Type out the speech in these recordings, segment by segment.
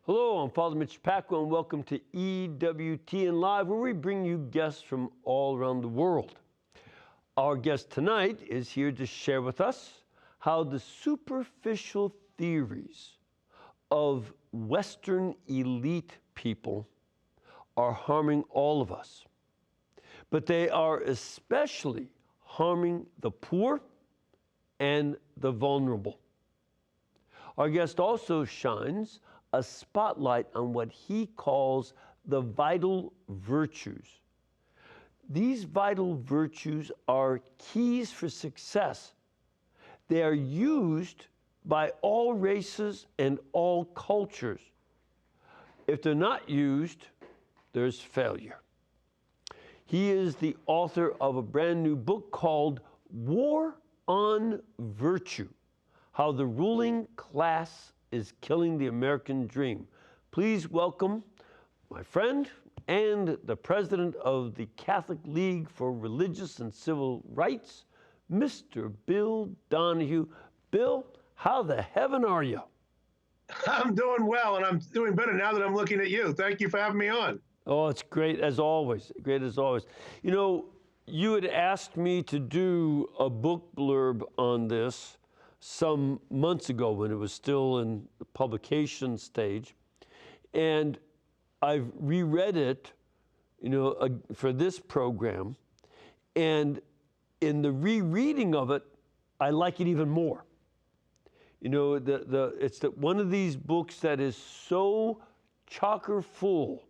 Hello, I'm Father Mitch Pacwa, and welcome to EWTN Live, where we bring you guests from all around the world. Our guest tonight is here to share with us how the superficial theories of Western elite people are harming all of us. But they are especially harming the poor and the vulnerable. Our guest also shines a spotlight on what he calls the vital virtues. These vital virtues are keys for success. They are used by all races and all cultures. If they're not used, there's failure. He is the author of a brand new book called War on Virtue: How the Ruling Class is Killing the American Dream. Please welcome my friend and the president of the Catholic League for Religious and Civil Rights, Mr. Bill Donohue. Bill, how the heaven are you? I'm doing well, and I'm doing better now that I'm looking at you. Thank you for having me on. Oh, it's great as always. Great as always. You know, you had asked me to do a book blurb on this some months ago when it was still in the publication stage. And I've reread it, for this program. And in the rereading of it, I like it even more. It's one of these books that is so chocker full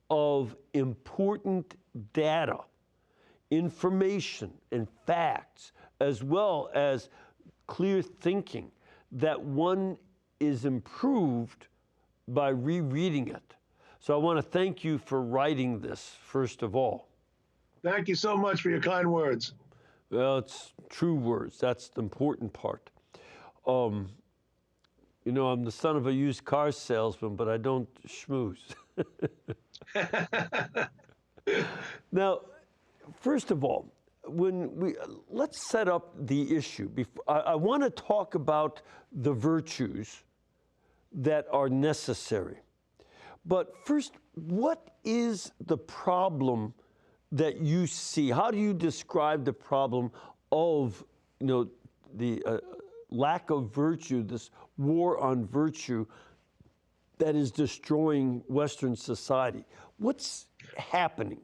of important data, information, and facts, as well as clear thinking, that one is improved by rereading it. So I want to thank you for writing this, first of all. Thank you so much for your kind words. Well, it's true words. That's the important part. I'm the son of a used car salesman, but I don't schmooze. Now, first of all, let's set up the issue. I want to talk about the virtues that are necessary. But first, what is the problem that you see? How do you describe the problem of, the lack of virtue, this war on virtue that is destroying Western society? What's happening?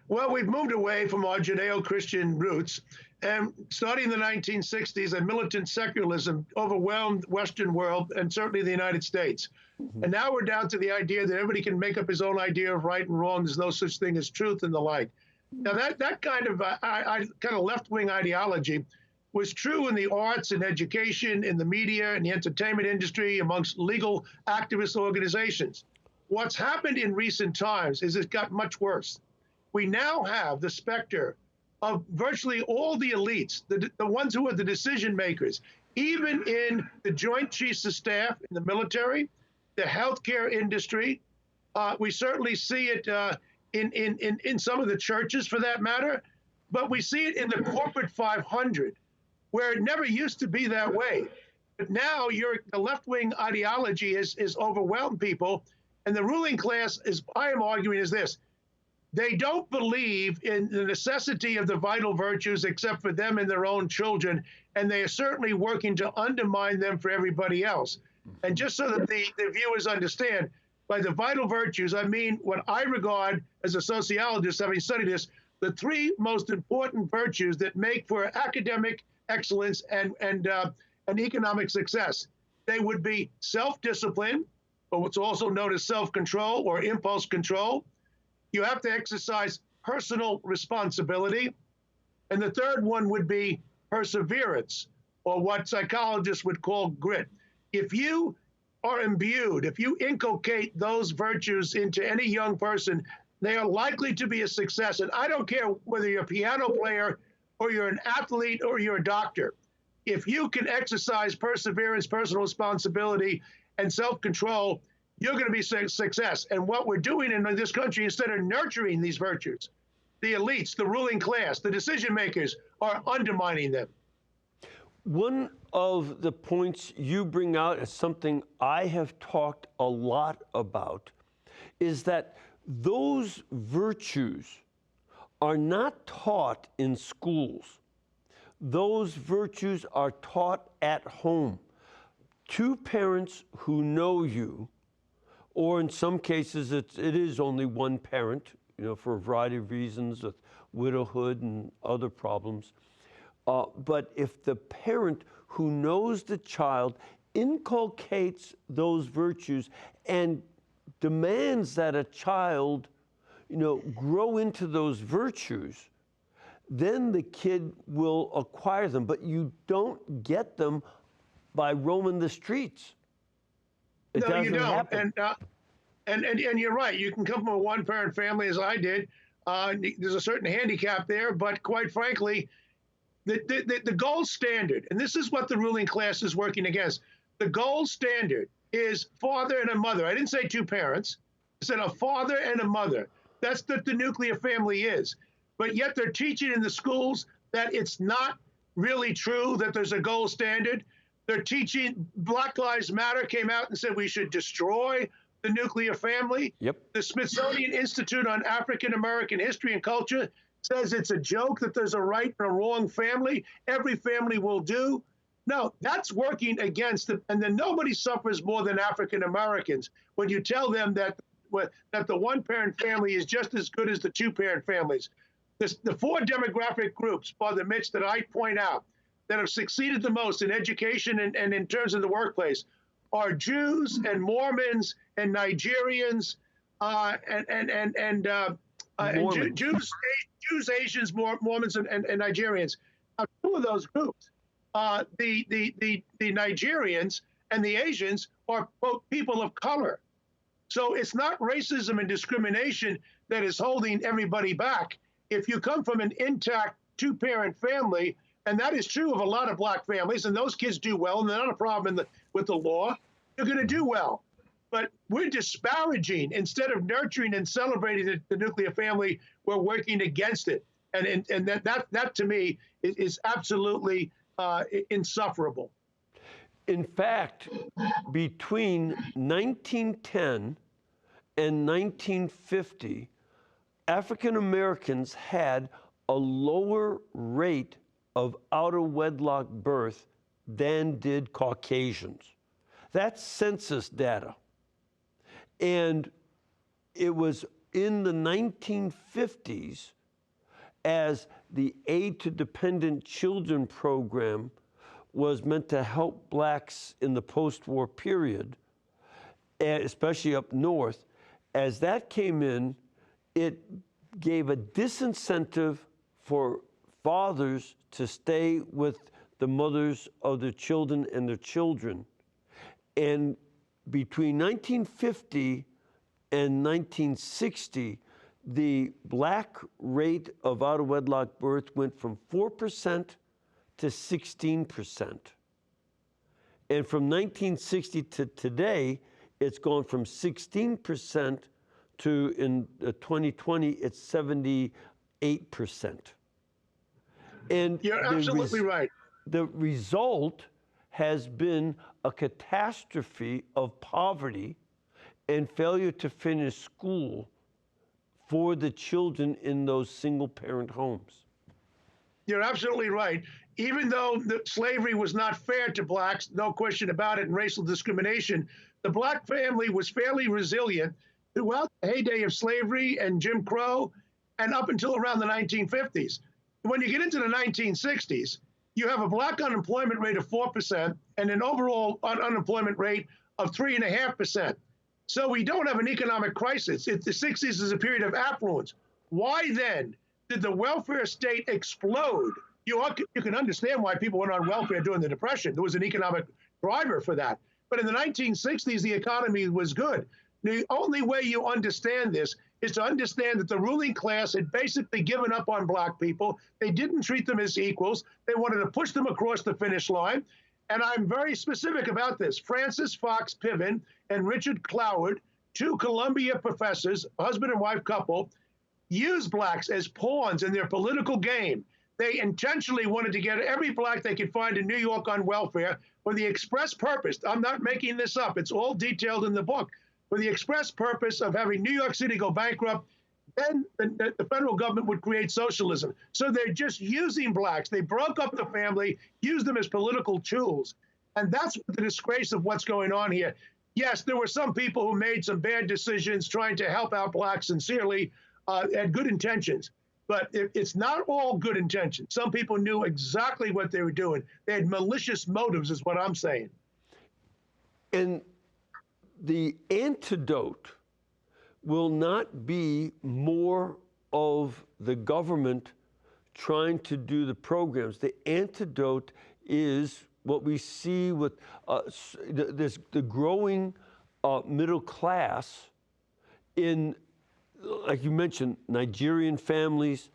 Well, we've moved away from our Judeo-Christian roots, and starting in the 1960s, a militant secularism overwhelmed Western world and certainly the United States. Mm-hmm. And now we're down to the idea that everybody can make up his own idea of right and wrong. There's no such thing as truth and the like. Now, that kind of left-wing ideology was true in the arts and education, in the media, in the entertainment industry, amongst legal activist organizations. What's happened in recent times is it got much worse. We now have the specter of virtually all the elites, the ones who are the decision makers, even in the Joint Chiefs of Staff in the military, the healthcare industry. We certainly see it in some of the churches, for that matter, but we see it in the corporate 500, where it never used to be that way. But now the left-wing ideology has overwhelmed people, and the ruling class, I am arguing, is this. They don't believe in the necessity of the vital virtues except for them and their own children, and they are certainly working to undermine them for everybody else. And just so that the viewers understand, by the vital virtues, I mean what I regard as a sociologist, having studied this, the three most important virtues that make for academic excellence and economic success. They would be self-discipline, or what's also known as self-control or impulse control. You have to exercise personal responsibility. And the third one would be perseverance, or what psychologists would call grit. If you are imbued, if you inculcate those virtues into any young person, they are likely to be a success. And I don't care whether you're a piano player or you're an athlete or you're a doctor. If you can exercise perseverance, personal responsibility, and self-control, you're going to be a success. And what we're doing in this country, instead of nurturing these virtues, the elites, the ruling class, the decision makers are undermining them. One of the points you bring out is something I have talked a lot about, is that those virtues are not taught in schools. Those virtues are taught at home. Two parents who know you, or in some cases it is only one parent, for a variety of reasons with widowhood and other problems. But if the parent who knows the child inculcates those virtues and demands that a child, grow into those virtues, then the kid will acquire them. But you don't get them by roaming the streets. It No, you doesn't don't. happen. And you're right. You can come from a one-parent family, as I did. There's a certain handicap there, but quite frankly, the gold standard, and this is what the ruling class is working against. The gold standard is father and a mother. I didn't say two parents. I said a father and a mother. That's what the nuclear family is. But yet they're teaching in the schools that it's not really true, that there's a gold standard. They're teaching, Black Lives Matter came out and said we should destroy the nuclear family. Yep. The Smithsonian Institute on African American History and Culture says it's a joke that there's a right and a wrong family. Every family will do. No, that's working against them. And then nobody suffers more than African Americans when you tell them that the one-parent family is just as good as the two-parent families. The four demographic groups, Father Mitch, that I point out that have succeeded the most in education and in terms of the workplace are Jews and Mormons and Nigerians Jews, Asians, Mormons, and Nigerians. Now, two of those groups, the Nigerians and the Asians, are quote, people of color. So it's not racism and discrimination that is holding everybody back. If you come from an intact two-parent family, and that is true of a lot of Black families, and those kids do well, and they're not a problem with the law, you're going to do well. But we're disparaging instead of nurturing and celebrating the nuclear family. We're working against it, and that to me is absolutely insufferable. In fact, between 1910 and 1950, African Americans had a lower rate of out-of-wedlock birth than did Caucasians. That's census data. And it was in the 1950s, as the Aid to Dependent Children program was meant to help Blacks in the post-war period, especially up north. As that came in, it gave a disincentive for fathers to stay with the mothers of their children and their children. And between 1950 and 1960, the Black rate of out-of-wedlock birth went from 4% to 16%. And from 1960 to today, it's gone from 16% to, in 2020, it's 78%. And you're absolutely right. The result has been a catastrophe of poverty and failure to finish school for the children in those single-parent homes. You're absolutely right. Even though slavery was not fair to Blacks, no question about it, and racial discrimination, the Black family was fairly resilient throughout the heyday of slavery and Jim Crow and up until around the 1950s. When you get into the 1960s, you have a Black unemployment rate of 4% and an overall unemployment rate of 3.5%. So we don't have an economic crisis. The 60s is a period of affluence. Why then did the welfare state explode? You can understand why people went on welfare during the Depression. There was an economic driver for that. But in the 1960s, the economy was good. The only way you understand this is to understand that the ruling class had basically given up on Black people. They didn't treat them as equals. They wanted to push them across the finish line. And I'm very specific about this. Francis Fox Piven and Richard Cloward, two Columbia professors, husband and wife couple, used Blacks as pawns in their political game. They intentionally wanted to get every black they could find in New York on welfare for the express purpose. I'm not making this up. It's all detailed in the book. For the express purpose of having New York City go bankrupt, then the federal government would create socialism. So they're just using blacks. They broke up the family, used them as political tools. And that's the disgrace of what's going on here. Yes, there were some people who made some bad decisions trying to help out blacks sincerely, had good intentions. But it's not all good intentions. Some people knew exactly what they were doing. They had malicious motives, is what I'm saying. And the antidote will not be more of the government trying to do the programs. The antidote is what we see with the growing middle class in, like you mentioned, Nigerian families,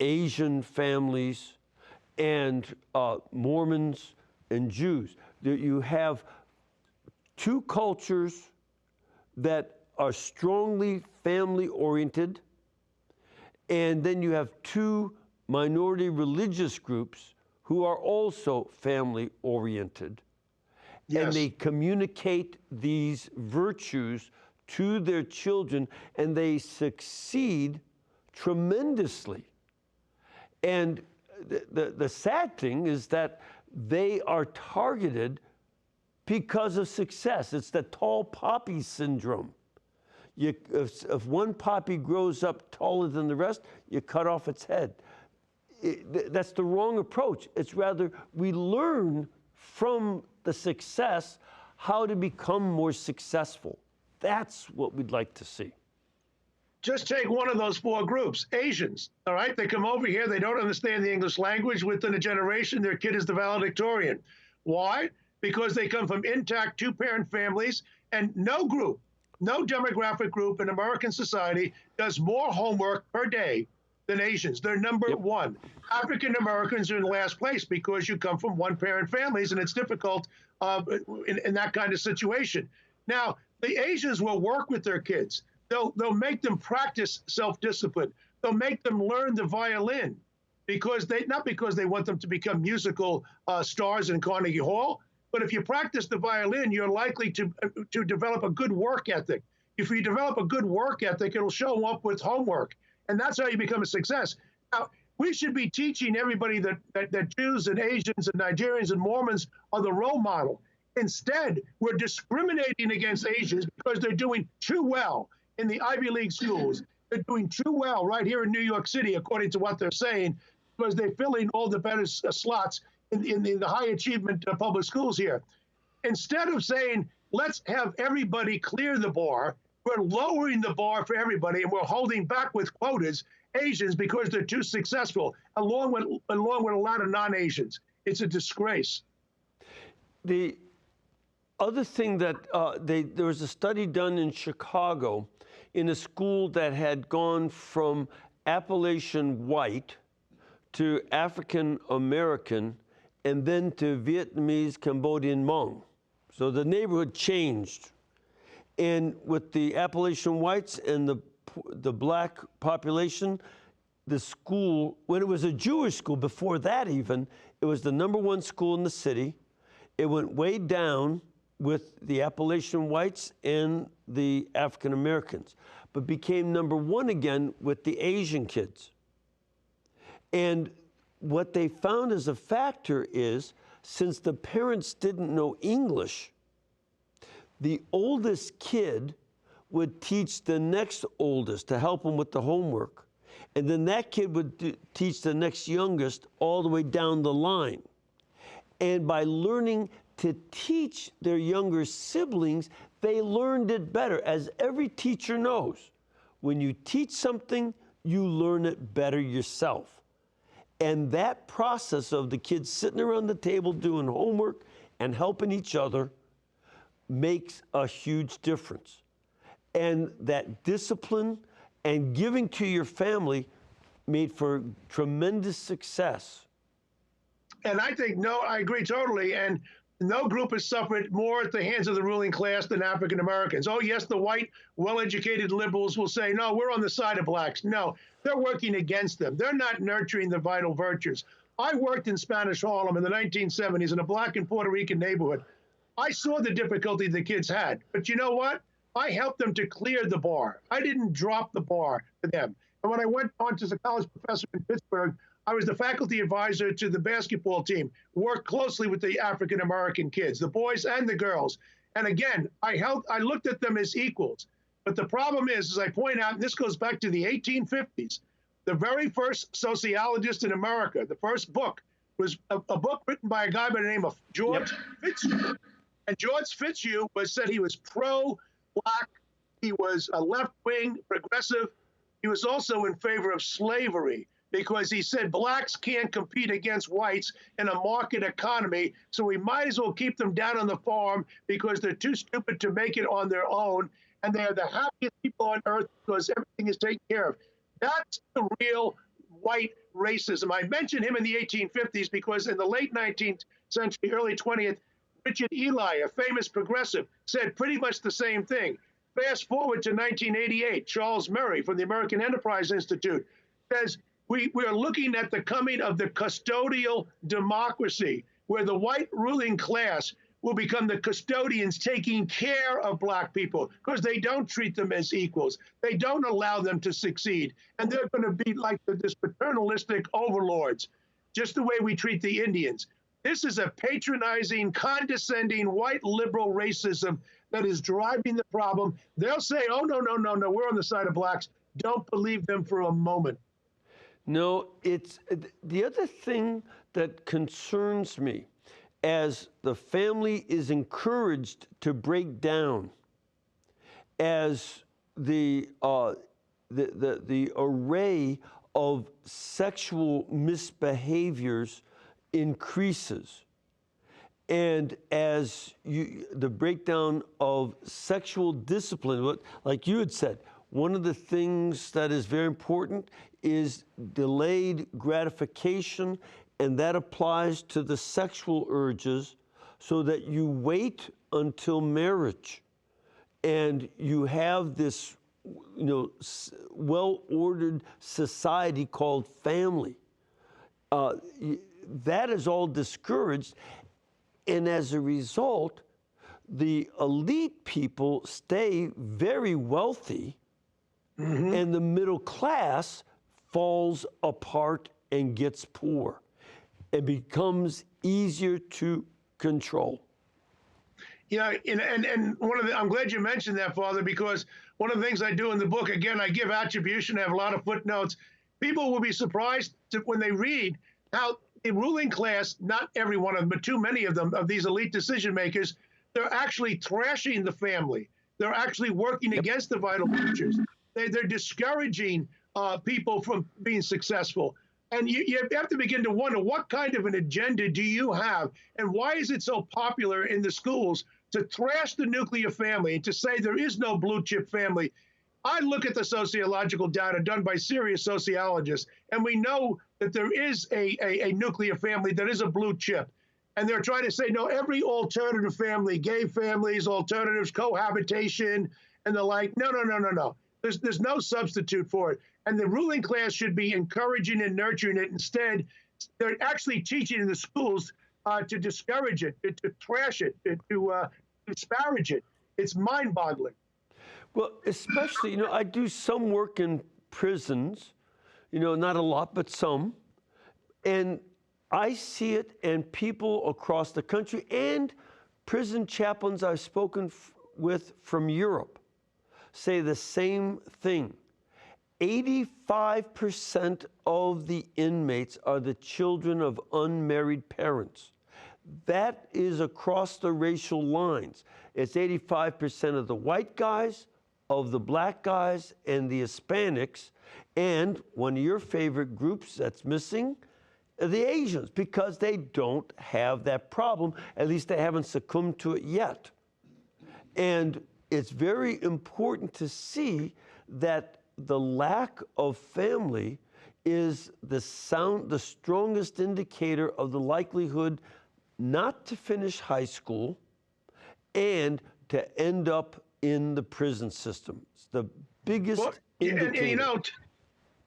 Asian families, and Mormons and Jews. You have two cultures that are strongly family-oriented, and then you have two minority religious groups who are also family-oriented. Yes. And they communicate these virtues to their children, and they succeed tremendously. And the sad thing is that they are targeted because of success. It's the tall poppy syndrome. If one poppy grows up taller than the rest, you cut off its head. That's the wrong approach. It's rather we learn from the success how to become more successful. That's what we'd like to see. Just take one of those four groups, Asians, all right? They come over here, they don't understand the English language. Within a generation, their kid is the valedictorian. Why? Because they come from intact two-parent families, and no group, no demographic group in American society does more homework per day than Asians. They're number one. African Americans are in last place because you come from one-parent families, and it's difficult in that kind of situation. Now, the Asians will work with their kids. They'll make them practice self-discipline. They'll make them learn the violin not because they want them to become musical stars in Carnegie Hall, but if you practice the violin, you're likely to develop a good work ethic. If you develop a good work ethic, it'll show up with homework. And that's how you become a success. Now, we should be teaching everybody that Jews and Asians and Nigerians and Mormons are the role model. Instead, we're discriminating against Asians because they're doing too well in the Ivy League schools. They're doing too well right here in New York City, according to what they're saying, because they're filling all the better slots in the high achievement public schools here. Instead of saying, let's have everybody clear the bar, we're lowering the bar for everybody, and we're holding back with quotas Asians because they're too successful, along with a lot of non-Asians. It's a disgrace. The other thing that there was a study done in Chicago in a school that had gone from Appalachian white to African American and then to Vietnamese, Cambodian, Hmong. So the neighborhood changed. And with the Appalachian whites and the black population, the school, when it was a Jewish school, before that even, it was the #1 school in the city. It went way down with the Appalachian whites and the African Americans, but became #1 again with the Asian kids. And what they found as a factor is, since the parents didn't know English, the oldest kid would teach the next oldest to help them with the homework. And then that kid would teach the next youngest all the way down the line. And by learning to teach their younger siblings, they learned it better. As every teacher knows, when you teach something, you learn it better yourself. And that process of the kids sitting around the table doing homework and helping each other makes a huge difference. And that discipline and giving to your family made for tremendous success. And I think, no, I agree totally. And No group has suffered more at the hands of the ruling class than African Americans. Oh, yes, the white, well-educated liberals will say, no, we're on the side of blacks. No, they're working against them. They're not nurturing the vital virtues. I worked in Spanish Harlem in the 1970s in a black and Puerto Rican neighborhood. I saw the difficulty the kids had, but you know what? I helped them to clear the bar. I didn't drop the bar to them. And when I went on to as a college professor in Pittsburgh, I was the faculty advisor to the basketball team, worked closely with the African-American kids, the boys and the girls. And again, I looked at them as equals. But the problem is, as I point out, and this goes back to the 1850s, the very first sociologist in America, the first book, was a book written by a guy by the name of George Fitzhugh. And George Fitzhugh said he was pro-black, he was a left-wing progressive, he was also in favor of slavery, because he said blacks can't compete against whites in a market economy, so we might as well keep them down on the farm because they're too stupid to make it on their own, and they're the happiest people on earth because everything is taken care of. That's the real white racism. I mentioned him in the 1850s because in the late 19th century, early 20th, Richard Ely, a famous progressive, said pretty much the same thing. Fast forward to 1988, Charles Murray from the American Enterprise Institute says, we are looking at the coming of the custodial democracy, where the white ruling class will become the custodians taking care of black people because they don't treat them as equals. They don't allow them to succeed. And they're going to be like this paternalistic overlords, just the way we treat the Indians. This is a patronizing, condescending, white liberal racism that is driving the problem. They'll say, oh, no, we're on the side of blacks. Don't believe them for a moment. No, it's the other thing that concerns me as the family is encouraged to break down, as the array of sexual misbehaviors increases, and as the breakdown of sexual discipline, like you had said, one of the things that is very important is delayed gratification, and that applies to the sexual urges, so that you wait until marriage and you have this, well-ordered society called family. That is all discouraged, and as a result, the elite people stay very wealthy, and the middle class falls apart and gets poor. It becomes easier to control. Yeah, and I'm glad you mentioned that, Father, because one of the things I do in the book, again, I give attribution, I have a lot of footnotes. People will be surprised when they read how the ruling class, not every one of them, but too many of them, of these elite decision makers, they're actually thrashing the family. They're actually working against the vital features. They're discouraging people from being successful. And you have to begin to wonder, what kind of an agenda do you have? And why is it so popular in the schools to thrash the nuclear family and to say there is no blue chip family? I look at the sociological data done by serious sociologists, and we know that there is a nuclear family that is a blue chip. And they're trying to say, no, every alternative family, gay families, alternatives, cohabitation, and the like, no. There's no substitute for it. And the ruling class should be encouraging and nurturing it. Instead, they're actually teaching in the schools to discourage it, to trash it, to disparage it. It's mind-boggling. Well, especially, I do some work in prisons, not a lot, but some. And I see it, and people across the country and prison chaplains I've spoken with from Europe say the same thing. 85% of the inmates are the children of unmarried parents. That is across the racial lines. It's 85% of the white guys, of the black guys, and the Hispanics, and one of your favorite groups that's missing, the Asians, because they don't have that problem. At least they haven't succumbed to it yet. And it's very important to see that the lack of family is the strongest indicator of the likelihood not to finish high school and to end up in the prison system. It's the biggest indicator. And, you know,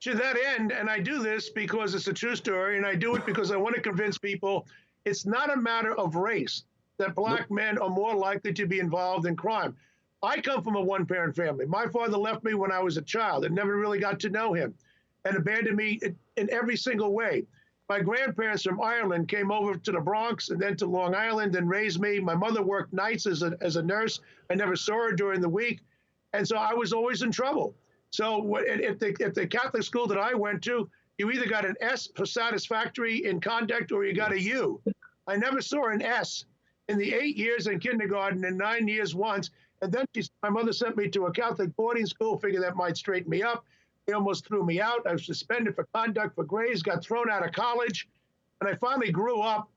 to that end, and I do this because it's a true story, and I do it because I want to convince people it's not a matter of race that black men are more likely to be involved in crime. I come from a one-parent family. My father left me when I was a child and never really got to know him and abandoned me in every single way. My grandparents from Ireland came over to the Bronx and then to Long Island and raised me. My mother worked nights as a nurse. I never saw her during the week. And so I was always in trouble. So at the Catholic school that I went to, you either got an S for satisfactory in conduct or you got a U. I never saw an S in the 8 years in kindergarten and 9 years once. And then my mother sent me to a Catholic boarding school, figured that might straighten me up. They almost threw me out. I was suspended for conduct for grades, got thrown out of college. And I finally grew up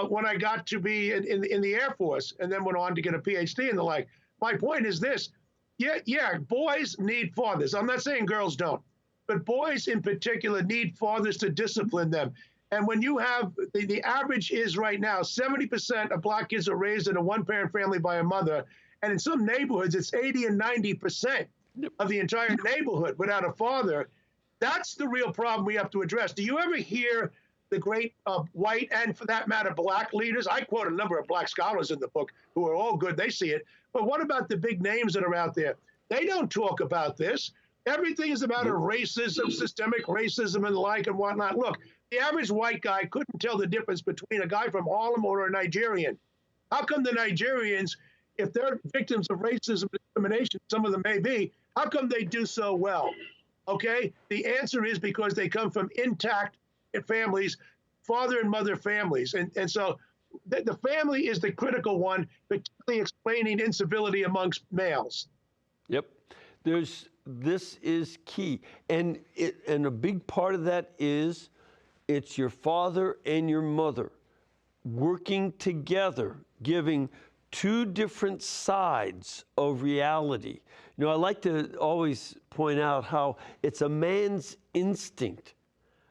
when I got to be in the Air Force and then went on to get a PhD and the like. My point is this. Yeah, boys need fathers. I'm not saying girls don't, but boys in particular need fathers to discipline them. And when you have, the average is right now, 70% of black kids are raised in a one-parent family by a mother. And in some neighborhoods, it's 80 and 90% of the entire neighborhood without a father. That's the real problem we have to address. Do you ever hear the great white and, for that matter, black leaders? I quote a number of black scholars in the book who are all good. They see it. But what about the big names that are out there? They don't talk about this. Everything is about racism, systemic racism and the like and whatnot. Look, the average white guy couldn't tell the difference between a guy from Harlem or a Nigerian. How come the Nigerians, if they're victims of racism and discrimination, some of them may be, how come they do so well? Okay? The answer is because they come from intact families, father and mother families. And so the family is the critical one, particularly explaining incivility amongst males. Yep. This is key. And a big part of that is it's your father and your mother working together, giving two different sides of reality. You know, I like to always point out how it's a man's instinct.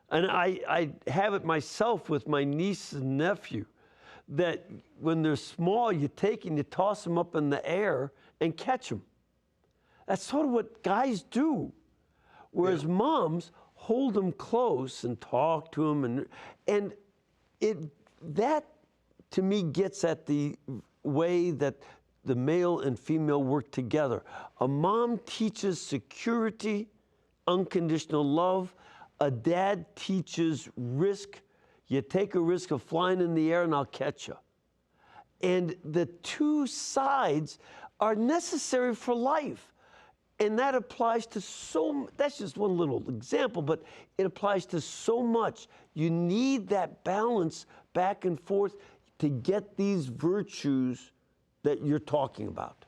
And I have it myself with my niece and nephew, that when they're small, you take and you toss them up in the air and catch them. That's sort of what guys do. Whereas moms hold them close and talk to them. And that, to me, gets at the way that the male and female work together. A mom teaches security, unconditional love. A dad teaches risk. You take a risk of flying in the air and I'll catch you. And the two sides are necessary for life. And that applies to that's just one little example, but it applies to so much. You need that balance back and forth to get these virtues that you're talking about.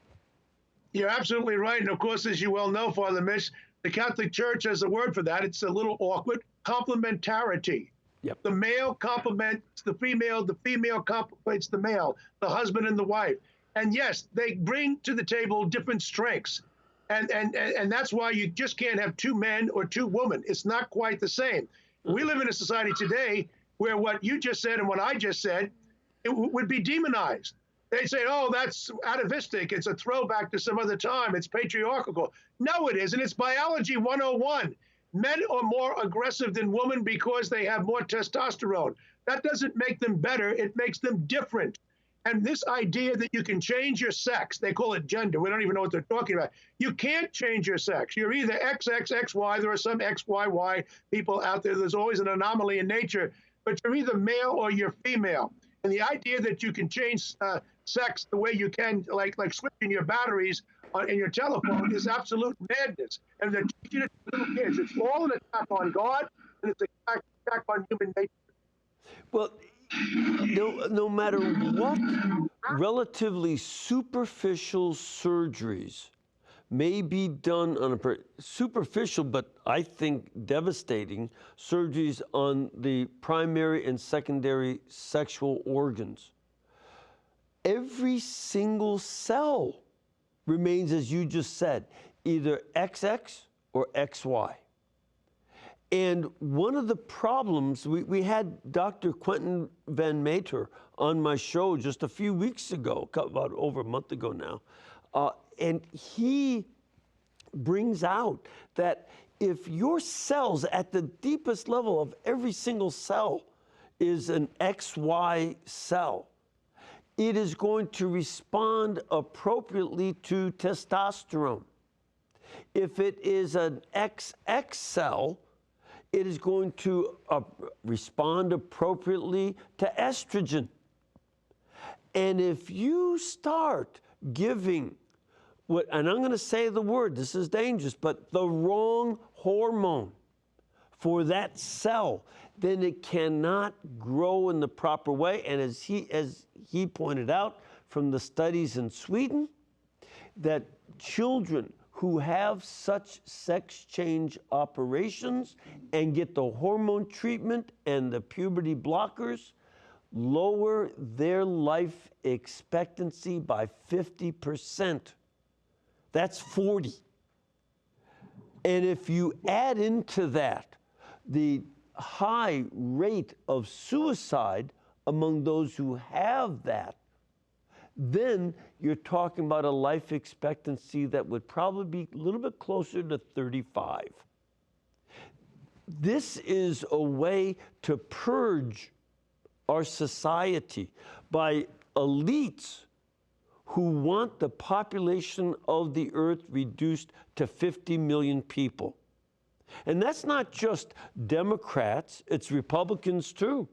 You're absolutely right. And of course, as you well know, Father Mitch, the Catholic Church has a word for that. It's a little awkward. Complementarity. Yep. The male complements the female complements the male, the husband and the wife. And yes, they bring to the table different strengths. And that's why you just can't have two men or two women. It's not quite the same. We live in a society today where what you just said and what I just said, it would be demonized. They say, oh, that's atavistic. It's a throwback to some other time. It's patriarchal. No, it isn't. It's biology 101. Men are more aggressive than women because they have more testosterone. That doesn't make them better. It makes them different. And this idea that you can change your sex, they call it gender. We don't even know what they're talking about. You can't change your sex. You're either XXXY. There are some XYY people out there. There's always an anomaly in nature. But you're either male or you're female. And the idea that you can change sex the way you can, like switching your batteries in your telephone, is absolute madness. And they're teaching it to little kids. It's all an attack on God, and it's an attack on human nature. Well, no matter what relatively superficial surgeries may be done on superficial, but I think devastating surgeries on the primary and secondary sexual organs, every single cell remains, as you just said, either XX or XY. And one of the problems, we had Dr. Quentin Van Meter on my show just a few weeks ago, about over a month ago now, and he brings out that if your cells at the deepest level of every single cell is an XY cell, it is going to respond appropriately to testosterone. If it is an XX cell, it is going to respond appropriately to estrogen. And if you start giving and I'm going to say the word, this is dangerous, but the wrong hormone for that cell, then it cannot grow in the proper way. And as he pointed out from the studies in Sweden, that children who have such sex change operations and get the hormone treatment and the puberty blockers lower their life expectancy by 50%. That's 40. And if you add into that the high rate of suicide among those who have that, then you're talking about a life expectancy that would probably be a little bit closer to 35. This is a way to purge our society by elites who want the population of the earth reduced to 50 million people. And that's not just Democrats, it's Republicans too.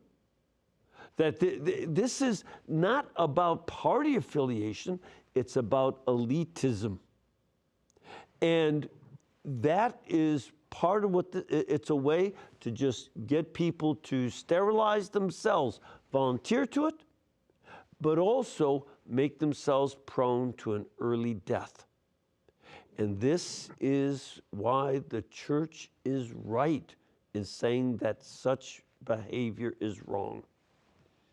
That this is not about party affiliation, it's about elitism. And that is part of what it's a way to just get people to sterilize themselves, volunteer to it, but also make themselves prone to an early death. And this is why the church is right in saying that such behavior is wrong.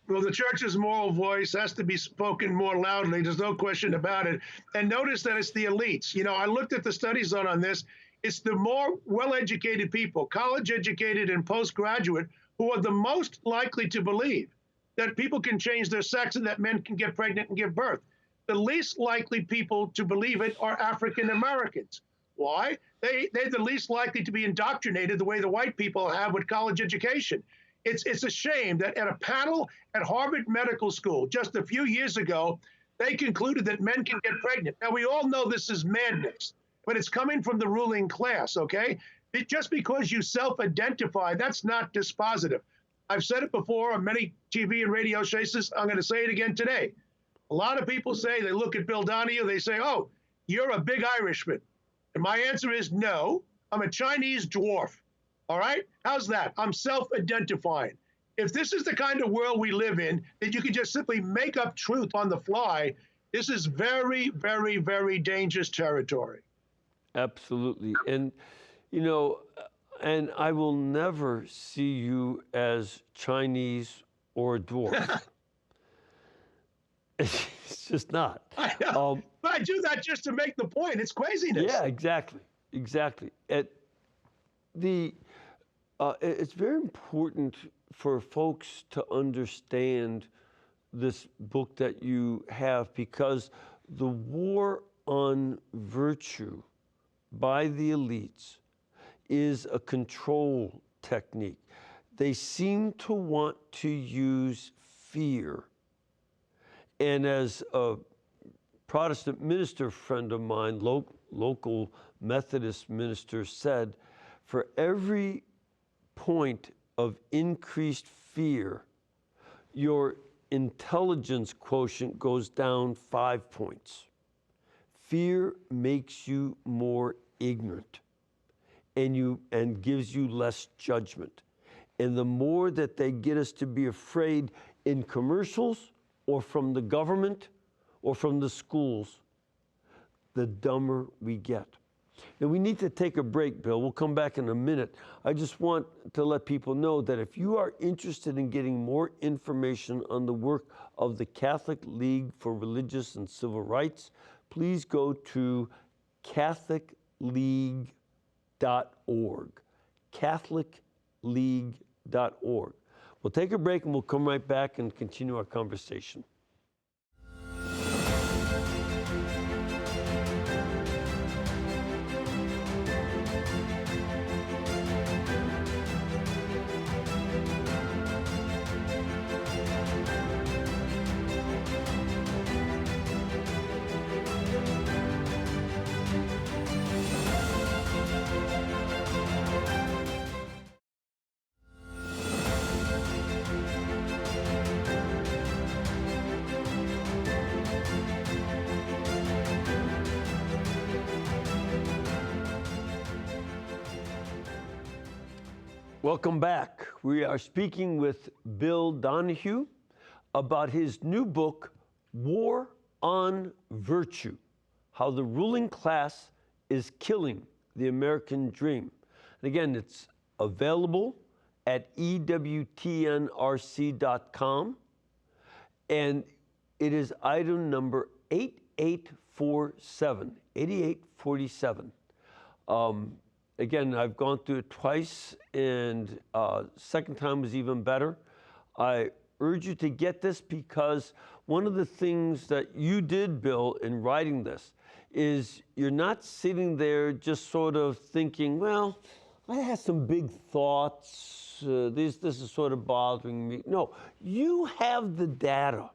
Well, the church's moral voice has to be spoken more loudly. There's no question about it. And notice that it's the elites. You know, I looked at the studies on this. It's the more well-educated people, college-educated and postgraduate, who are the most likely to believe that people can change their sex and that men can get pregnant and give birth. The least likely people to believe it are African Americans. Why? They're the least likely to be indoctrinated the way the white people have with college education. It's a shame that at a panel at Harvard Medical School just a few years ago, they concluded that men can get pregnant. Now, we all know this is madness, but it's coming from the ruling class, okay? Just because you self-identify, that's not dispositive. I've said it before on many TV and radio shows. I'm going to say it again today. A lot of people say, they look at Bill Donohue, they say, oh, you're a big Irishman. And my answer is no, I'm a Chinese dwarf. All right? How's that? I'm self-identifying. If this is the kind of world we live in, that you can just simply make up truth on the fly, this is very, very, very dangerous territory. Absolutely. And, you know, and I will never see you as Chinese or a dwarf. It's just not. I know. But I do that just to make the point. It's craziness. Yeah, exactly. Exactly. It's very important for folks to understand this book that you have, because the war on virtue by the elites is a control technique. They seem to want to use fear. And as a Protestant minister friend of mine, local Methodist minister, said, for every point of increased fear, your intelligence quotient goes down 5 points. Fear makes you more ignorant and gives you less judgment. And the more that they get us to be afraid in commercials or from the government or from the schools, the dumber we get. And we need to take a break, Bill. We'll come back in a minute. I just want to let people know that if you are interested in getting more information on the work of the Catholic League for Religious and Civil Rights, please go to CatholicLeague.org. catholicleague.org. We'll take a break and we'll come right back and continue our conversation. Welcome back. We are speaking with Bill Donohue about his new book, War on Virtue, How the Ruling Class is Killing the American Dream. And again, it's available at EWTNRC.com, and it is item number 8847. Again, I've gone through it twice, and second time was even better. I urge you to get this because one of the things that you did, Bill, in writing this is you're not sitting there just sort of thinking, well, I had some big thoughts, this is sort of bothering me. No, you have the data.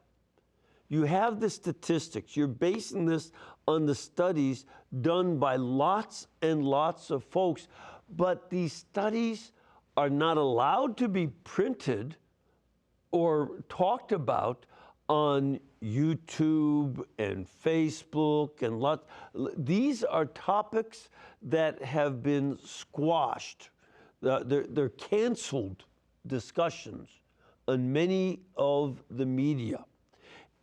You have the statistics. You're basing this on the studies done by lots and lots of folks, but these studies are not allowed to be printed or talked about on YouTube and Facebook and lots. These are topics that have been squashed. They're canceled discussions on many of the media.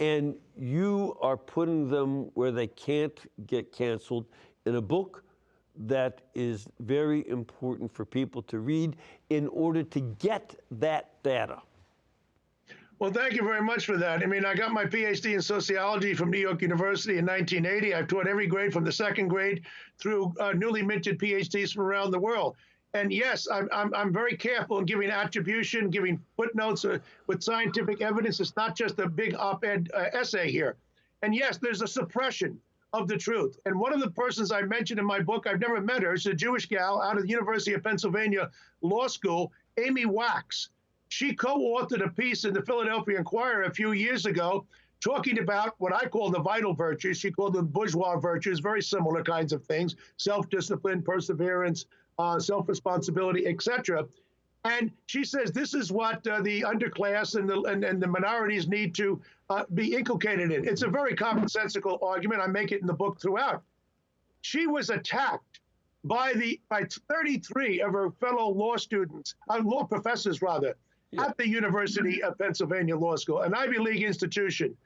And you are putting them where they can't get canceled in a book that is very important for people to read in order to get that data. Well, thank you very much for that. I mean, I got my PhD in sociology from New York University in 1980. I've taught every grade from the second grade through newly minted PhDs from around the world. And yes, I'm very careful in giving attribution, giving footnotes with scientific evidence. It's not just a big op-ed essay here. And yes, there's a suppression of the truth. And one of the persons I mentioned in my book, I've never met her, is a Jewish gal out of the University of Pennsylvania Law School, Amy Wax. She co-authored a piece in the Philadelphia Inquirer a few years ago talking about what I call the vital virtues. She called them bourgeois virtues, very similar kinds of things, self-discipline, perseverance, self-responsibility, etc. And she says this is what the underclass and the minorities need to be inculcated in. It's a very commonsensical argument. I make it in the book throughout. She was attacked by 33 of her fellow law students, law professors rather, at the University of Pennsylvania Law School, an Ivy League institution.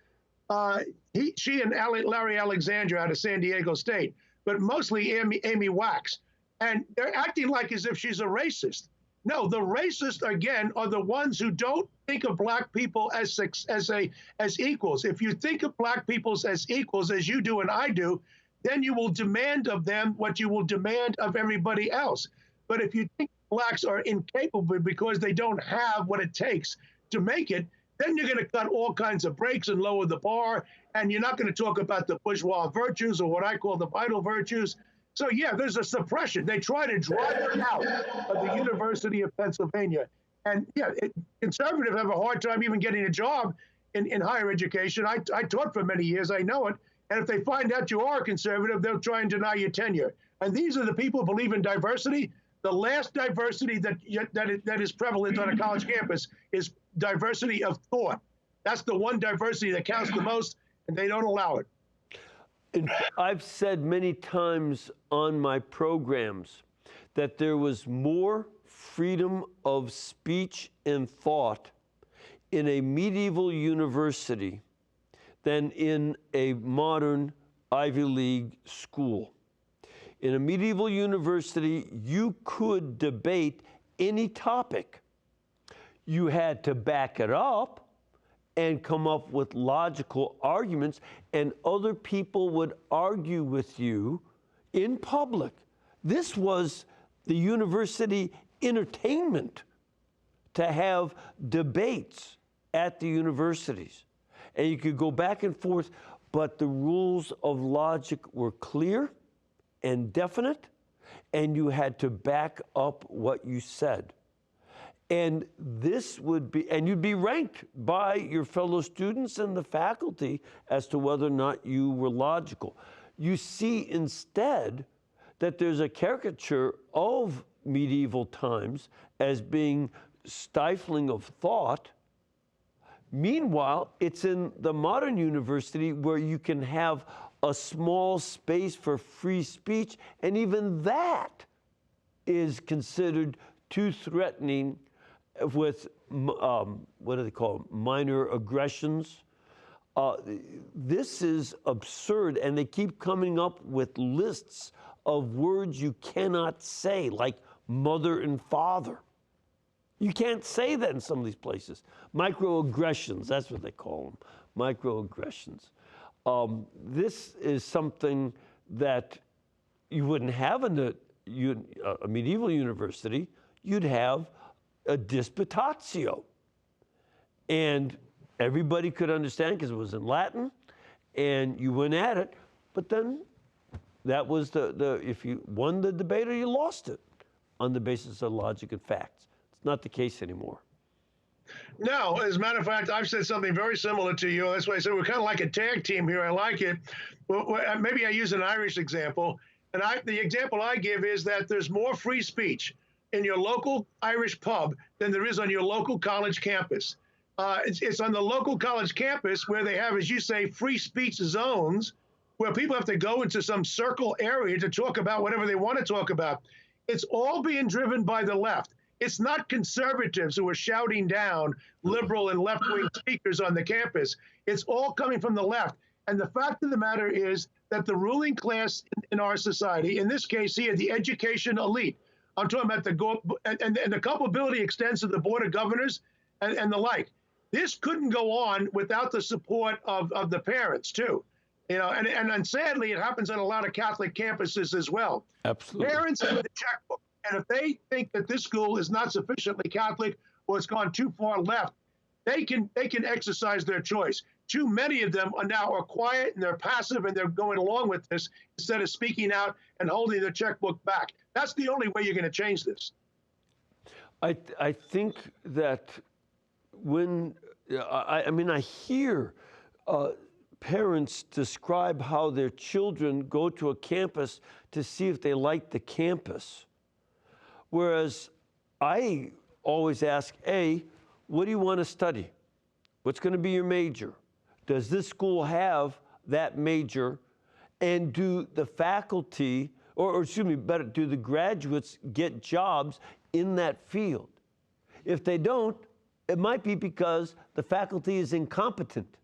She and Larry Alexander out of San Diego State, but mostly Amy Wax. And they're acting like as if she's a racist. No, the racists, again, are the ones who don't think of black people as equals. If you think of black people as equals, as you do and I do, then you will demand of them what you will demand of everybody else. But if you think blacks are incapable because they don't have what it takes to make it, then you're going to cut all kinds of breaks and lower the bar, and you're not going to talk about the bourgeois virtues or what I call the vital virtues. So, yeah, there's a suppression. They try to drive it out of the University of Pennsylvania. And, yeah, conservatives have a hard time even getting a job in higher education. I taught for many years. I know it. And if they find out you are a conservative, they'll try and deny you tenure. And these are the people who believe in diversity. The last diversity that is prevalent on a college campus is diversity of thought. That's the one diversity that counts the most, and they don't allow it. I've said many times on my programs that there was more freedom of speech and thought in a medieval university than in a modern Ivy League school. In a medieval university, you could debate any topic. You had to back it up and come up with logical arguments, and other people would argue with you in public. This was the university entertainment to have debates at the universities. And you could go back and forth, but the rules of logic were clear and definite, and you had to back up what you said. And this would be, and you'd be ranked by your fellow students and the faculty as to whether or not you were logical. You see instead that there's a caricature of medieval times as being stifling of thought. Meanwhile, it's in the modern university where you can have a small space for free speech, and even that is considered too threatening with, what do they call them, minor aggressions. This is absurd, and they keep coming up with lists of words you cannot say, like mother and father. You can't say that in some of these places. Microaggressions, that's what they call them, microaggressions. This is something that you wouldn't have in a medieval university. You'd have a disputatio. And everybody could understand because it was in Latin, and you went at it, but then that was if you won the debate or you lost it on the basis of logic and facts. It's not the case anymore. No, as a matter of fact, I've said something very similar to you. That's why I said we're kind of like a tag team here. I like it. Well, maybe I use an Irish example. And the example I give is that there's more free speech in your local Irish pub than there is on your local college campus. It's on the local college campus where they have, as you say, free speech zones where people have to go into some circle area to talk about whatever they want to talk about. It's all being driven by the left. It's not conservatives who are shouting down liberal and left-wing speakers on the campus. It's all coming from the left. And the fact of the matter is that the ruling class in our society, in this case here, the education elite, I'm talking about and the culpability extends to the Board of Governors and the like. This couldn't go on without the support of the parents, too. You know, and sadly, it happens on a lot of Catholic campuses as well. Absolutely. Parents have the checkbook. And if they think that this school is not sufficiently Catholic or it's gone too far left, they can exercise their choice. Too many of them are quiet and they're passive and they're going along with this instead of speaking out and holding their checkbook back. That's the only way you're going to change this. I think that when I hear parents describe how their children go to a campus to see if they like the campus. Whereas I always ask, what do you want to study? What's going to be your major? Does this school have that major? And do the faculty, or excuse me, better, do the graduates get jobs in that field? If they don't, it might be because the faculty is incompetent.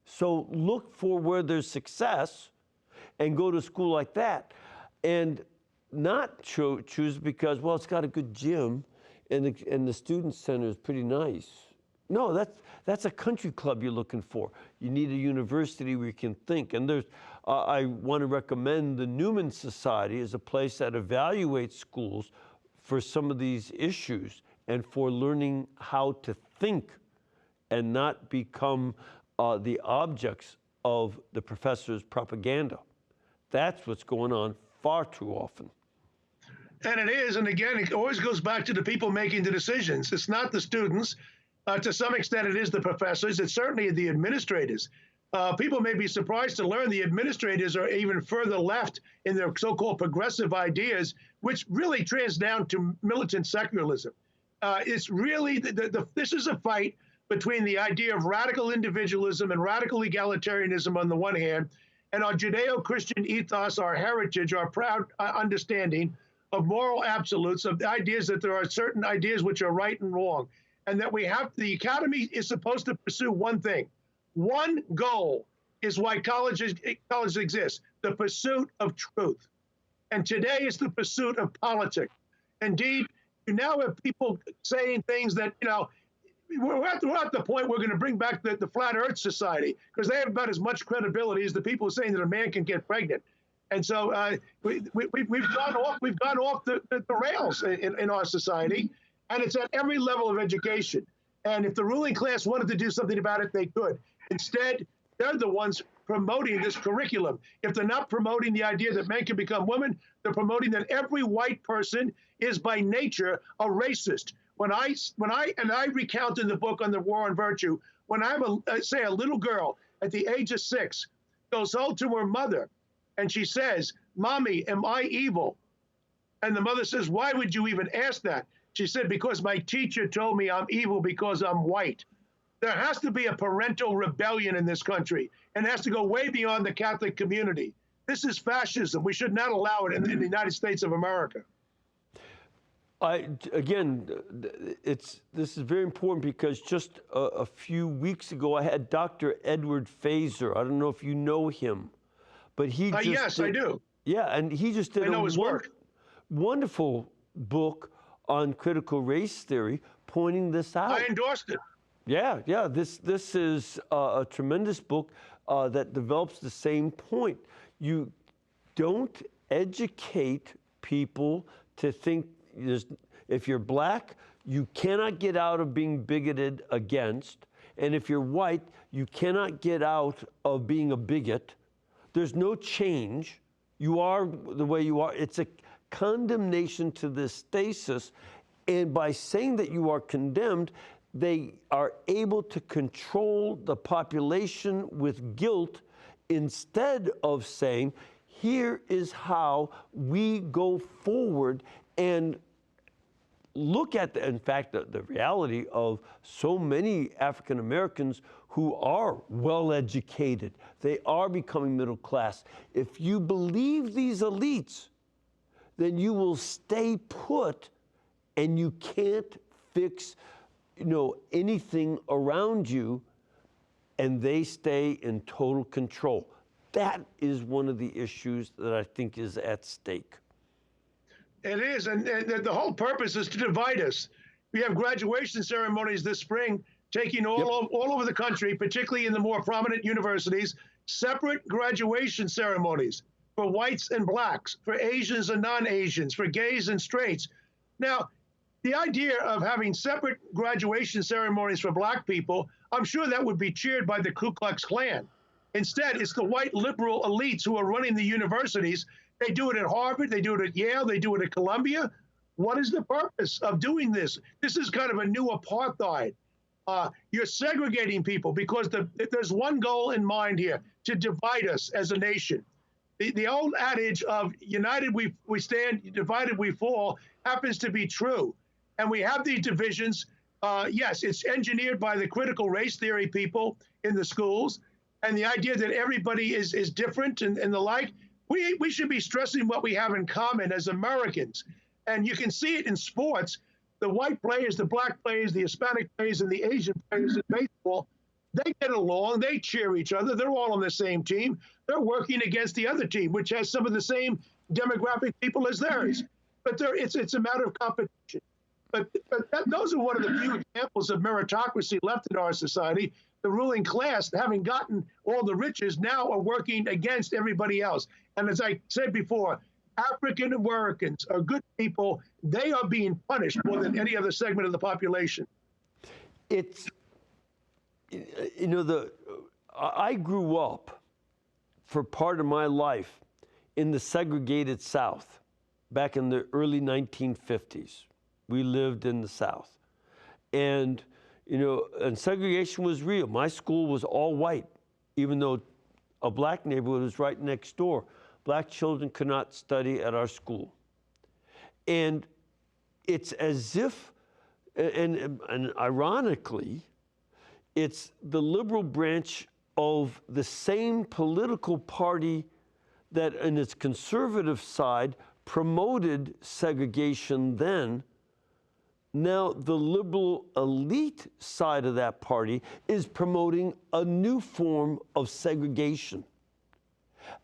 So look for where there's success and go to a school like that. And not choose because, well, it's got a good gym and the student center is pretty nice. No, that's a country club you're looking for. You need a university where you can think. And there's, I want to recommend the Newman Society as a place that evaluates schools for some of these issues and for learning how to think and not become the objects of the professor's propaganda. That's what's going on far too often. And it is, and again, it always goes back to the people making the decisions. It's not the students. To some extent, it is the professors. It's certainly the administrators. People may be surprised to learn the administrators are even further left in their so-called progressive ideas, which really trans down to militant secularism. It's really, this is a fight between the idea of radical individualism and radical egalitarianism on the one hand, and our Judeo-Christian ethos, our heritage, our proud understanding of moral absolutes, of the ideas that there are certain ideas which are right and wrong, and that the academy is supposed to pursue one thing. One goal is why colleges exist, the pursuit of truth. And today is the pursuit of politics. Indeed, you now have people saying things that, we're at the point we're going to bring back the Flat Earth Society, because they have about as much credibility as the people saying that a man can get pregnant. And so we've gone off the rails in our society, and it's at every level of education. And if the ruling class wanted to do something about it, they could. Instead, they're the ones promoting this curriculum. If they're not promoting the idea that men can become women, they're promoting that every white person is by nature a racist. When I recount in the book on the war on virtue, when say a little girl at the age of 6 goes home to her mother and she says, "Mommy, am I evil?" And the mother says, "Why would you even ask that?" She said, "Because my teacher told me I'm evil because I'm white." There has to be a parental rebellion in this country, and it has to go way beyond the Catholic community. This is fascism. We should not allow it in the United States of America. This is very important because just a few weeks ago, I had Dr. Edward Fazer. I don't know if you know him, but he just yes, I do. Yeah, and he just did a wonderful book on critical race theory, pointing this out. I endorsed it. Yeah. This is a tremendous book that develops the same point. You don't educate people to think if you're black, you cannot get out of being bigoted against, and if you're white, you cannot get out of being a bigot. There's no change. You are the way you are. It's a condemnation to this stasis, and by saying that you are condemned, they are able to control the population with guilt instead of saying, here is how we go forward and look at, in fact, the reality of so many African Americans who are well educated. They are becoming middle class. If you believe these elites, then you will stay put and you can't fix anything around you, and they stay in total control. That is one of the issues that I think is at stake. It is, and the whole purpose is to divide us. We have graduation ceremonies this spring taking all over the country, particularly in the more prominent universities, separate graduation ceremonies for whites and blacks, for Asians and non-Asians, for gays and straights. Now, the idea of having separate graduation ceremonies for black people, I'm sure that would be cheered by the Ku Klux Klan. Instead, it's the white liberal elites who are running the universities. They do it at Harvard, they do it at Yale, they do it at Columbia. What is the purpose of doing this? This is kind of a new apartheid. You're segregating people because there's one goal in mind here, to divide us as a nation. The old adage of united we stand, divided we fall, happens to be true. And we have these divisions. Yes, it's engineered by the critical race theory people in the schools, and the idea that everybody is different and the like. We should be stressing what we have in common as Americans. And you can see it in sports. The white players, the black players, the Hispanic players, and the Asian players in baseball, they get along, they cheer each other, they're all on the same team. They're working against the other team, which has some of the same demographic people as theirs. But it's a matter of competition. But those are one of the few examples of meritocracy left in our society. The ruling class, having gotten all the riches, now are working against everybody else. And as I said before, African Americans are good people. They are being punished more than any other segment of the population. It's, I grew up for part of my life in the segregated South back in the early 1950s. We lived in the South. And, and segregation was real. My school was all white, even though a black neighborhood was right next door. Black children could not study at our school. And it's as if, and ironically, it's the liberal branch of the same political party that in its conservative side promoted segregation then. Now the liberal elite side of that party is promoting a new form of segregation.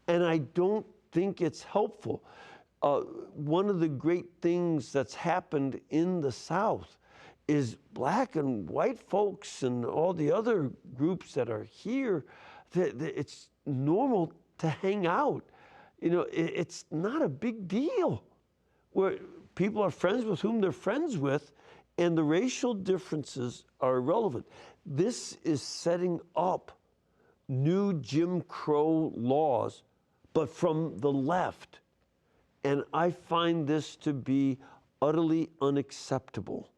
And I don't think it's helpful. One of the great things that's happened in the South is black and white folks and all the other groups that are here, it's normal to hang out. it's not a big deal. Where people are friends with whom they're friends with, and the racial differences are irrelevant. This is setting up new Jim Crow laws, but from the left. And I find this to be utterly unacceptable.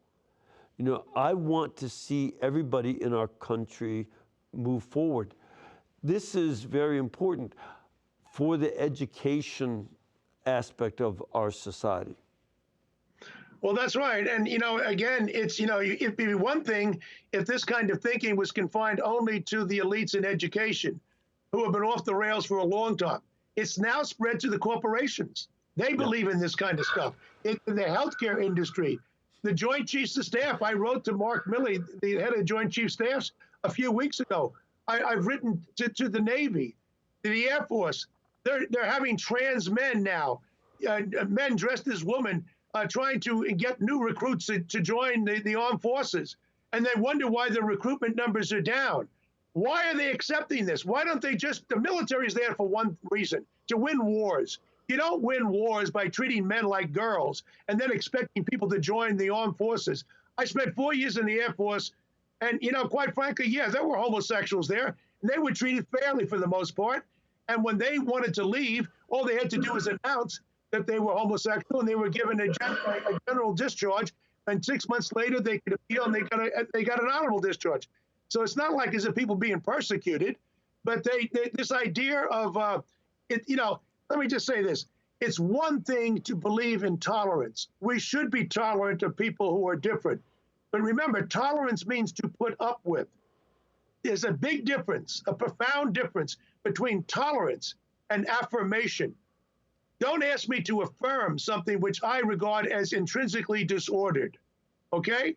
I want to see everybody in our country move forward. This is very important for the education aspect of our society. Well, that's right. And, again, it'd be one thing if this kind of thinking was confined only to the elites in education who have been off the rails for a long time. It's now spread to the corporations. They believe in this kind of stuff. In the healthcare industry, the Joint Chiefs of Staff, I wrote to Mark Milley, the head of Joint Chiefs of Staff, a few weeks ago. I've written to the Navy, to the Air Force. They're having trans men now, men dressed as women, trying to get new recruits to join the armed forces. And they wonder why the recruitment numbers are down. Why are they accepting this? Why don't they the military is there for one reason, to win wars. You don't win wars by treating men like girls and then expecting people to join the armed forces. I spent 4 years in the Air Force, and, quite frankly, there were homosexuals there, and they were treated fairly for the most part. And when they wanted to leave, all they had to do was announce that they were homosexual, and they were given a general discharge. And 6 months later, they could appeal, and they got an honorable discharge. So it's not like as if people being persecuted, but this idea of let me just say this. It's one thing to believe in tolerance. We should be tolerant of people who are different. But remember, tolerance means to put up with. There's a big difference, a profound difference between tolerance and affirmation. Don't ask me to affirm something which I regard as intrinsically disordered, okay?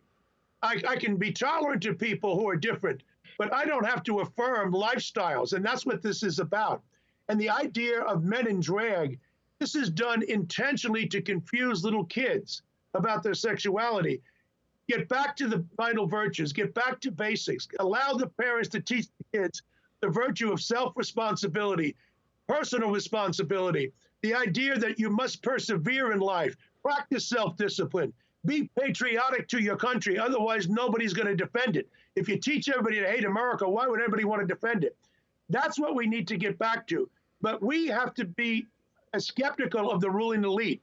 I can be tolerant of people who are different, but I don't have to affirm lifestyles, and that's what this is about. And the idea of men in drag, this is done intentionally to confuse little kids about their sexuality. Get back to the vital virtues, get back to basics, allow the parents to teach the kids the virtue of self-responsibility, personal responsibility, the idea that you must persevere in life, practice self-discipline, be patriotic to your country, otherwise nobody's going to defend it. If you teach everybody to hate America, why would anybody want to defend it? That's what we need to get back to. But we have to be skeptical of the ruling elite,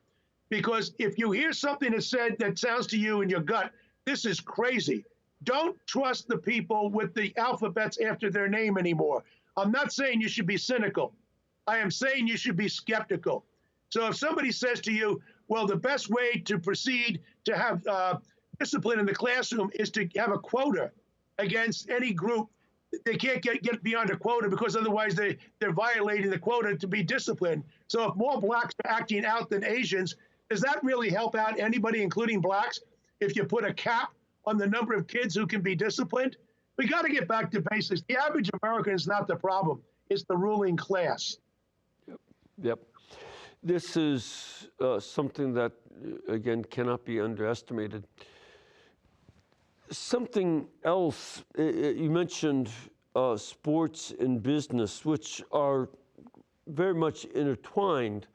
because if you hear something that's said that sounds to you in your gut, this is crazy. Don't trust the people with the alphabets after their name anymore. I'm not saying you should be cynical. I am saying you should be skeptical. So if somebody says to you, well, the best way to proceed to have discipline in the classroom is to have a quota against any group, they can't get beyond a quota because otherwise they're violating the quota to be disciplined. So if more blacks are acting out than Asians, does that really help out anybody, including blacks, if you put a cap on the number of kids who can be disciplined? We got to get back to basics. The average American is not the problem. It's the ruling class. Yep. This is something that, again, cannot be underestimated. Something else, you mentioned sports and business, which are very much intertwined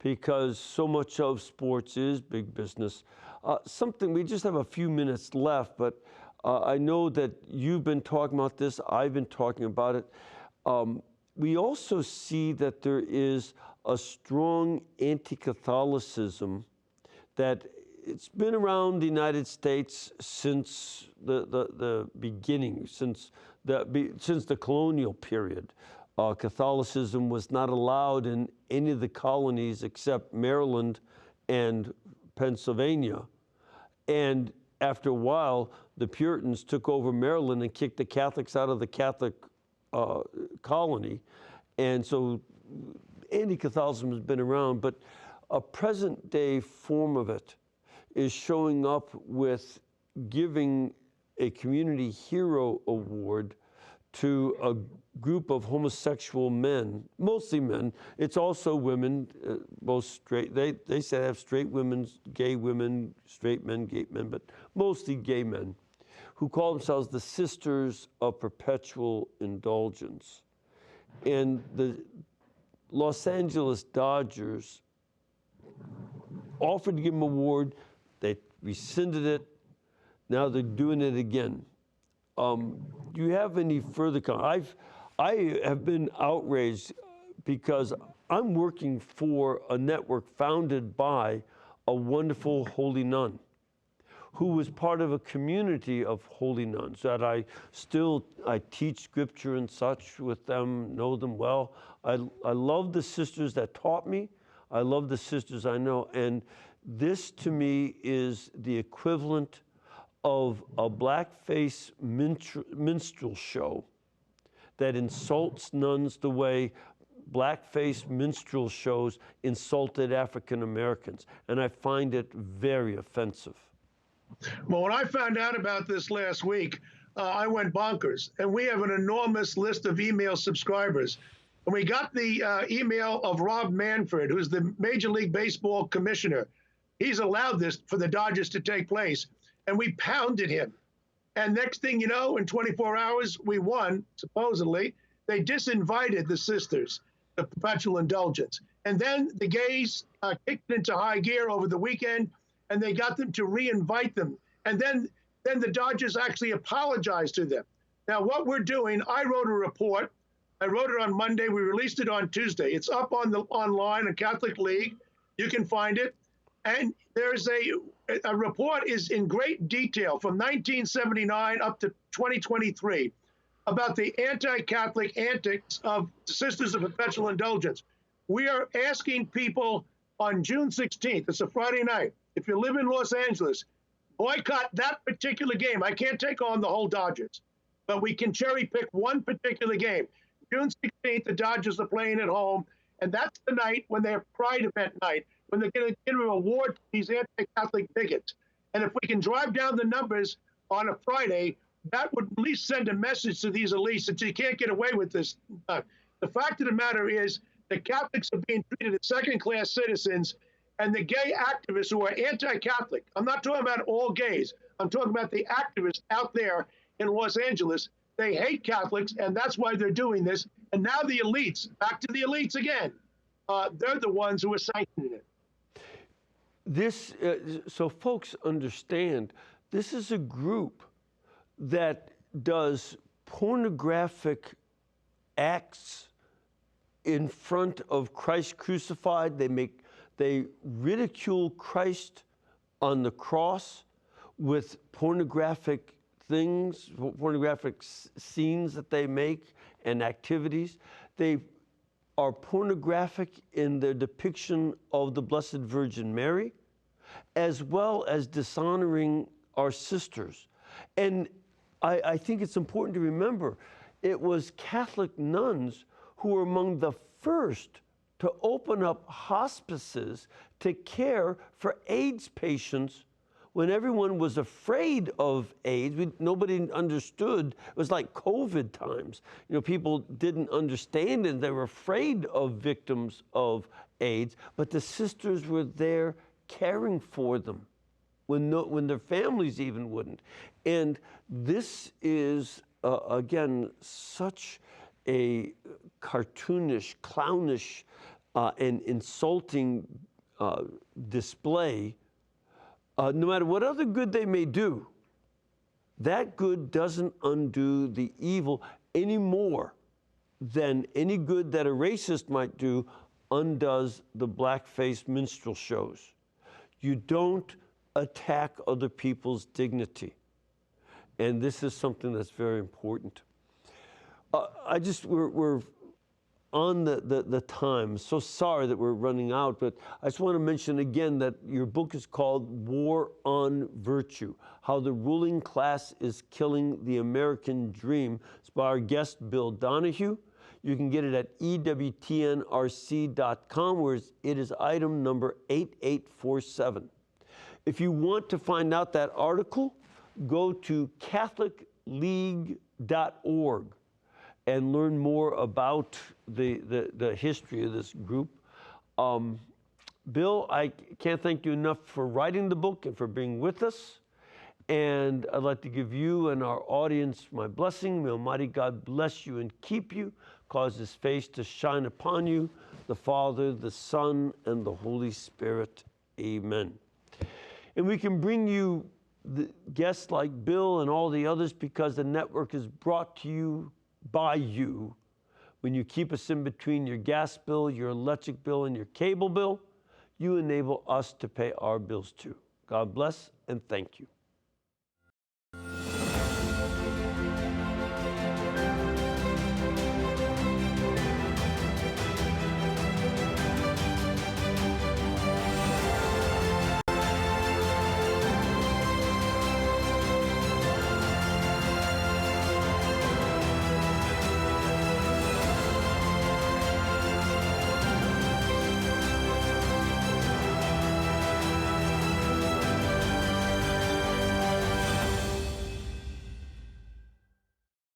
because so much of sports is big business. Something, we just have a few minutes left, but I know that you've been talking about this, I've been talking about it. We also see that there is a strong anti-Catholicism that it's been around the United States since the beginning, since the colonial period. Catholicism was not allowed in any of the colonies except Maryland and Pennsylvania. And after a while, the Puritans took over Maryland and kicked the Catholics out of the Catholic colony. And so anti-Catholicism has been around, but a present day form of it is showing up with giving a community hero award to a group of homosexual men, mostly men. It's also women, both straight. They say they have straight women, gay women, straight men, gay men, but mostly gay men, who call themselves the Sisters of Perpetual Indulgence. And the Los Angeles Dodgers offered to give him an award. They rescinded it. Now they're doing it again. Do you have any further comments? I have been outraged because I'm working for a network founded by a wonderful holy nun who was part of a community of holy nuns that I teach scripture and such with them, know them well. I love the sisters that taught me. I love the sisters I know. And this to me is the equivalent of a blackface minstrel show that insults nuns the way blackface minstrel shows insulted African Americans. And I find it very offensive. Well, when I found out about this last week, I went bonkers. And we have an enormous list of email subscribers. And we got the email of Rob Manfred, who's the Major League Baseball commissioner. He's allowed this for the Dodgers to take place. And we pounded him. And next thing you know, in 24 hours, we won, supposedly. They disinvited the sisters, the perpetual indulgence. And then the gays kicked into high gear over the weekend, and they got them to re-invite them. And then the Dodgers actually apologized to them. Now, what we're doing, I wrote a report. I wrote it on Monday. We released it on Tuesday. It's up online on Catholic League. You can find it. And there's a report is in great detail from 1979 up to 2023 about the anti-Catholic antics of Sisters of Perpetual Indulgence. We are asking people on June 16th, it's a Friday night, if you live in Los Angeles, boycott that particular game. I can't take on the whole Dodgers, but we can cherry pick one particular game. June 16th, the Dodgers are playing at home, and that's the night when their Pride event night, when they're going to give an award to these anti-Catholic bigots. And if we can drive down the numbers on a Friday, that would at least send a message to these elites that you can't get away with this. The fact of the matter is that Catholics are being treated as second-class citizens, and the gay activists who are anti-Catholic, I'm not talking about all gays, I'm talking about the activists out there in Los Angeles, they hate Catholics, and that's why they're doing this. And now the elites, back to the elites again, they're the ones who are sanctioning it. This, so folks understand, this is a group that does pornographic acts in front of Christ crucified. They ridicule Christ on the cross with pornographic things, pornographic scenes that they make and activities. They are pornographic in their depiction of the Blessed Virgin Mary, as well as dishonoring our sisters. And I think it's important to remember, it was Catholic nuns who were among the first to open up hospices to care for AIDS patients when everyone was afraid of AIDS. Nobody understood. It was like COVID times. You know, people didn't understand it. They were afraid of victims of AIDS, but the sisters were there caring for them when their families even wouldn't. And this is, again, such a cartoonish, clownish, and insulting display. No matter what other good they may do, that good doesn't undo the evil any more than any good that a racist might do undoes the blackface minstrel shows. You don't attack other people's dignity. And this is something that's very important. We're on the time. So sorry that we're running out, but I just want to mention again that your book is called War on Virtue, How the Ruling Class is Killing the American Dream. It's by our guest, Bill Donohue. You can get it at EWTNRC.com, where it is item number 8847. If you want to find out that article, go to CatholicLeague.org and learn more about the history of this group. Bill, I can't thank you enough for writing the book and for being with us. And I'd like to give you and our audience my blessing. May Almighty God bless you and keep you, cause His face to shine upon you, the Father, the Son, and the Holy Spirit. Amen. And we can bring you the guests like Bill and all the others because the network is brought to you by you. When you keep us in between your gas bill, your electric bill, and your cable bill, you enable us to pay our bills too. God bless and thank you.